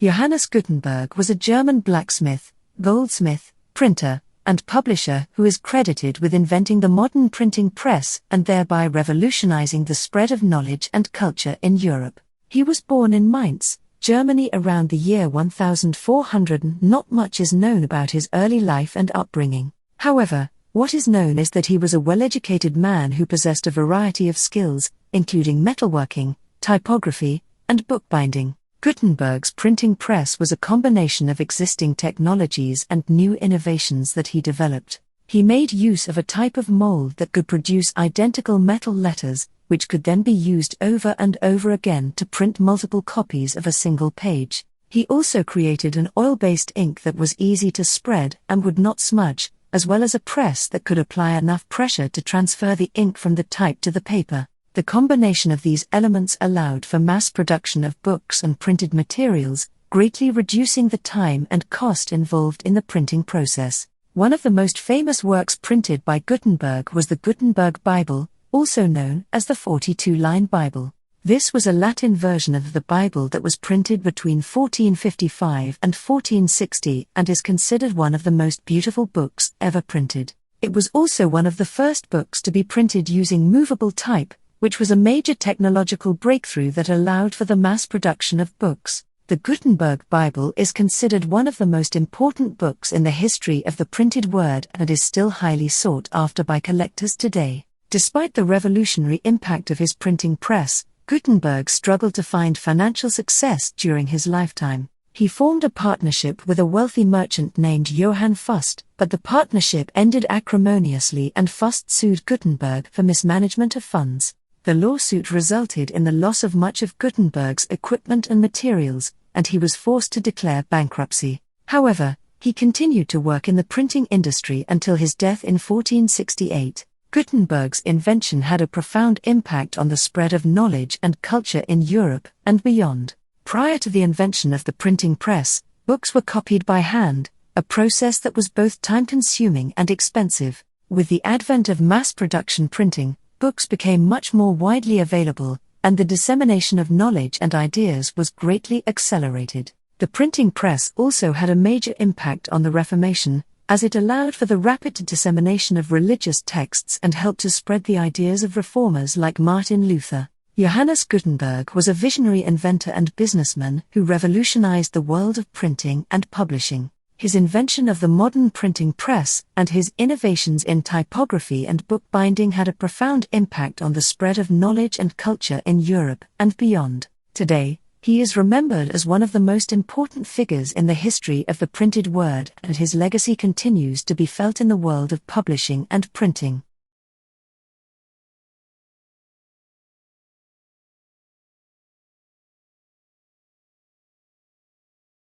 Johannes Gutenberg was a German blacksmith, goldsmith, printer, and publisher who is credited with inventing the modern printing press and thereby revolutionizing the spread of knowledge and culture in Europe. He was born in Mainz, Germany around the year 1400 and not much is known about his early life and upbringing. However, what is known is that he was a well-educated man who possessed a variety of skills, including metalworking, typography, and bookbinding. Gutenberg's printing press was a combination of existing technologies and new innovations that he developed. He made use of a type of mold that could produce identical metal letters, which could then be used over and over again to print multiple copies of a single page. He also created an oil-based ink that was easy to spread and would not smudge, as well as a press that could apply enough pressure to transfer the ink from the type to the paper. The combination of these elements allowed for mass production of books and printed materials, greatly reducing the time and cost involved in the printing process. One of the most famous works printed by Gutenberg was the Gutenberg Bible, also known as the 42-line Bible. This was a Latin version of the Bible that was printed between 1455 and 1460 and is considered one of the most beautiful books ever printed. It was also one of the first books to be printed using movable type, which was a major technological breakthrough that allowed for the mass production of books. The Gutenberg Bible is considered one of the most important books in the history of the printed word and is still highly sought after by collectors today. Despite the revolutionary impact of his printing press, Gutenberg struggled to find financial success during his lifetime. He formed a partnership with a wealthy merchant named Johann Fust, but the partnership ended acrimoniously and Fust sued Gutenberg for mismanagement of funds. The lawsuit resulted in the loss of much of Gutenberg's equipment and materials, and he was forced to declare bankruptcy. However, he continued to work in the printing industry until his death in 1468. Gutenberg's invention had a profound impact on the spread of knowledge and culture in Europe and beyond. Prior to the invention of the printing press, books were copied by hand, a process that was both time-consuming and expensive. With the advent of mass-production printing, books became much more widely available, and the dissemination of knowledge and ideas was greatly accelerated. The printing press also had a major impact on the Reformation, as it allowed for the rapid dissemination of religious texts and helped to spread the ideas of reformers like Martin Luther. Johannes Gutenberg was a visionary inventor and businessman who revolutionized the world of printing and publishing. His invention of the modern printing press and his innovations in typography and bookbinding had a profound impact on the spread of knowledge and culture in Europe and beyond. Today, he is remembered as one of the most important figures in the history of the printed word, and his legacy continues to be felt in the world of publishing and printing.